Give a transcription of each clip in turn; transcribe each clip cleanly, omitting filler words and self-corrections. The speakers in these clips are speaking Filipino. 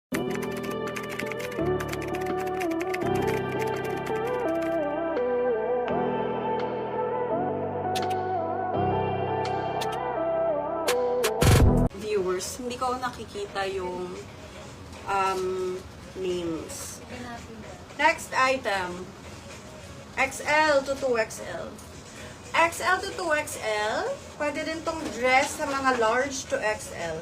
Viewers, hindi ko nakikita yung names. Next item. XL to 2XL. XL to 2XL, pwede din tong dress sa mga large to XL.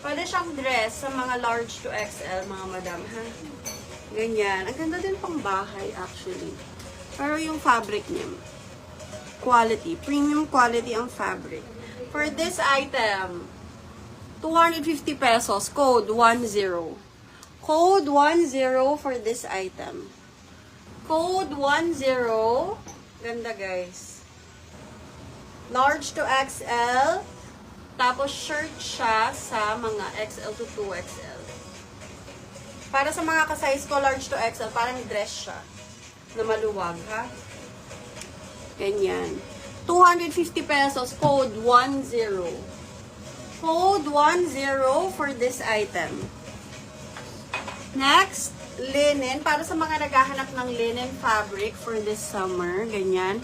Pwede siyang dress sa mga large to XL, mga madam, ha? Ganyan. Ang ganda din pang bahay, actually. Pero yung fabric niya, quality. Premium quality ang fabric. For this item, 250 pesos. Code 10. Code 10 for this item. Code 10. Ganda, guys. Large to XL. Tapos, shirt siya sa mga XL to 2XL. Para sa mga ka-size ko, large to XL, parang dress siya. Na maluwag, ha? Ganyan. 250 pesos. Code 10. Code 10 for this item. Next, linen. Para sa mga naghahanap ng linen fabric for this summer. Ganyan.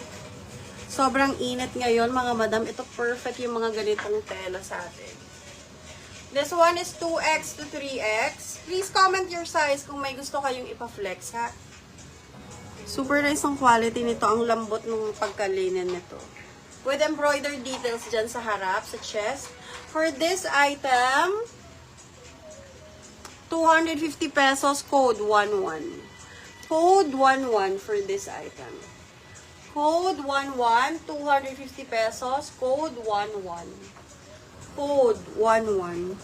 Sobrang init ngayon, mga madam. Ito perfect yung mga ganitong tela sa atin. This one is 2X to 3X. Please comment your size kung may gusto kayong ipa-flex, ha? Super nice ang quality nito. Ang lambot ng pagkalinen nito. With embroidered details dyan sa harap, sa chest. For this item, 250 pesos, code 11. Code 11 for this item. Code 11, 250 pesos, code 11. Code 11.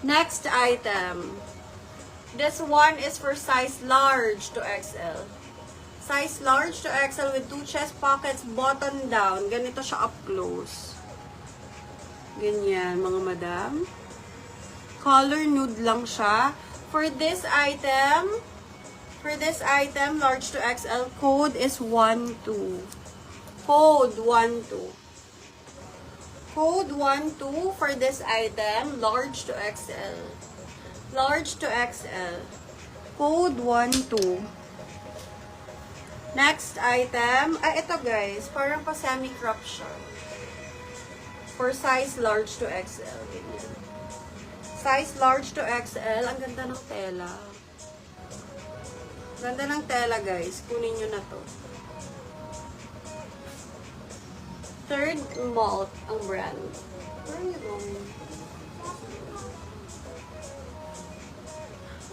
Next item. This one is for size large to XL. Size large to XL with 2 chest pockets, button down. Ganito siya up close. Ganyan, mga madam. Color nude lang siya. For this item, large to XL, code is 12. Code 12. Code 12 for this item, large to XL. Large to XL. Code 12. Next item, ito guys, parang pa semi-crop siya. For size large to XL. Ganyan. Size large to XL. Ang ganda ng tela. Ganda ng tela, guys. Kunin nyo na to. Third Malt ang brand. Where are you going?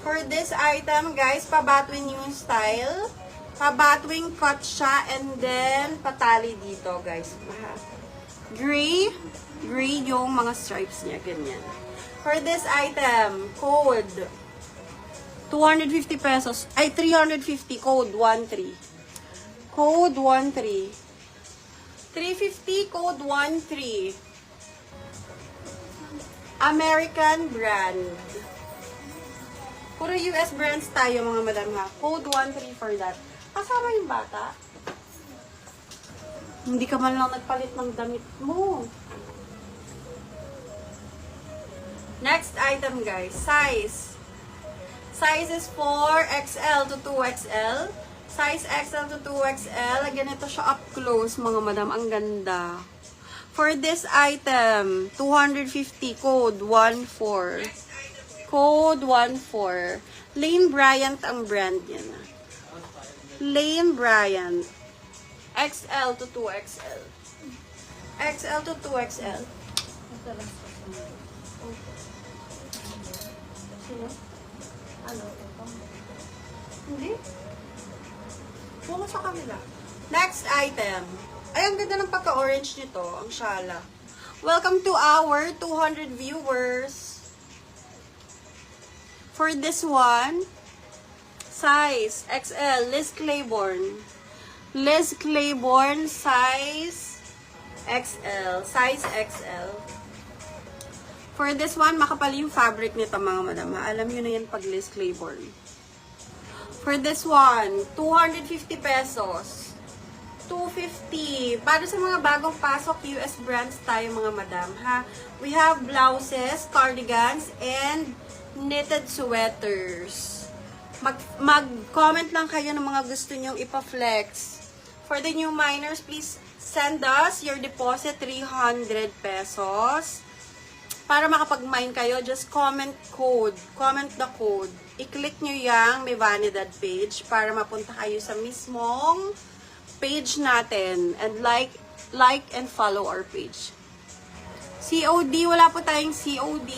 For this item, guys, pabatwing yung style. Pabatwing cut siya and then patali dito, guys. Gray. Gray yung mga stripes niya. Ganyan. For this item, code 250 pesos. Ay, 350. Code 13. Code 13. 350, code 13. American brand. Puro US brands tayo, mga madam, ha. Code 13 for that. Kasama yung bata. Hindi ka man lang nagpalit ng damit mo. Next item, guys. Size. Size is 4XL to 2XL. Size XL to 2XL. Ganito siya up close, mga madam. Ang ganda. For this item, 250, code 14. Code 14. Lane Bryant ang brand niya na. Lane Bryant. XL to 2XL. XL to 2XL. Ito lang. Sino? Ano? Hindi? Buka sa kanila. Next item. Ay, ang ganda ng pagka-orange nito. Ang shala. Welcome to our 200 viewers. For this one, size XL, Liz Claiborne. Liz Claiborne, size XL. Size XL. For this one, makapal yung fabric nito, mga madam. Alam nyo na yan pag Liz Claiborne. For this one, 250 pesos. 250. Para sa mga bagong pasok, US brands tayo mga madam, ha? We have blouses, cardigans, and knitted sweaters. Mag-comment lang kayo ng mga gusto nyong ipa-flex. For the new miners, please send us your deposit, 300 pesos. Para makapag-mine kayo, just comment the code. I-click nyo yung may Vanidad page para mapunta kayo sa mismong page natin. And like and follow our page. COD, wala po tayong COD.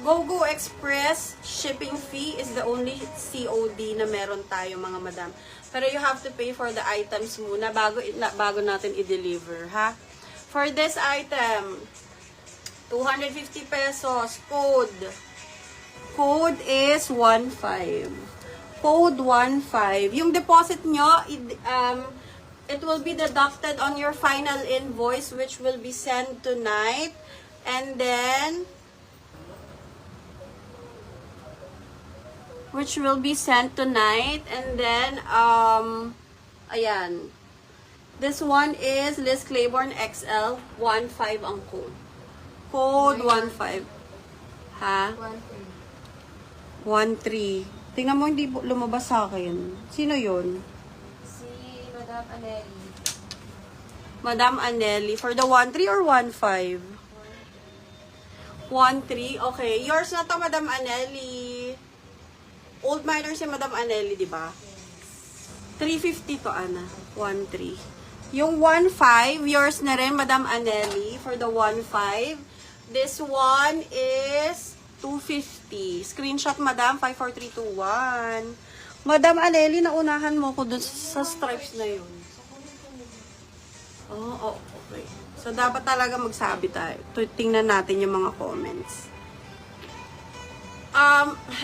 GoGo Express, shipping fee is the only COD na meron tayo mga madam. Pero you have to pay for the items muna bago natin i-deliver, ha? For this item, 250 pesos. Code is 15. Code 15. Yung deposit nyo, it will be deducted on your final invoice which will be sent tonight. And then, ayan. This one is Liz Claiborne XL, 15 ang code. Code 15. Ha? 13. Tingnan mo, hindi lumabas sa akin. Sino yun? Si Madam Anelli. Madam Anelli. For the 13 or 15? 13. Okay. Yours na to, Madam Anelli. Old miner si Madam Anelli, di ba? 350 to, Ana. 13. Yung 15, yours na rin, Madam Anelli. For the 15. This one is 250. Screenshot, Madam. 54321. Madam Anelli, naunahan mo ko dun sa stripes na yun. Oh, okay. So, dapat talaga magsabi tayo. Tingnan natin yung mga comments.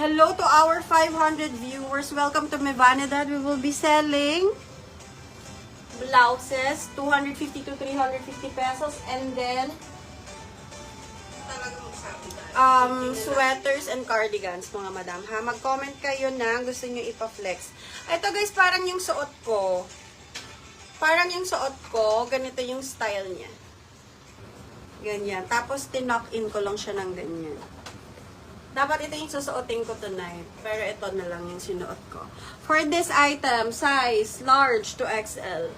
Hello to our 500 viewers. Welcome to my Vanidad. We will be selling blouses, 250 to 350 pesos. And then, sweaters and cardigans, mga madam, ha? Mag-comment kayo na gusto nyo ipa-flex. Ito guys, parang yung suot ko. Ganito yung style niya. Ganyan. Tapos, tinock-in ko lang siya ng ganyan. Dapat ito yung susuotin ko tonight. Pero ito na lang yung sinuot ko. For this item, size, large to XL.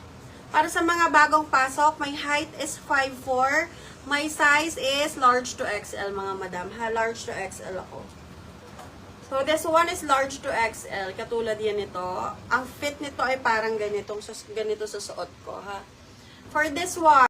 Para sa mga bagong pasok, my height is 5'4". My size is large to XL, mga madam. Ha, large to XL ako. So, this one is large to XL. Katulad yan ito. Ang fit nito ay parang ganito susuot ko, ha. For this one,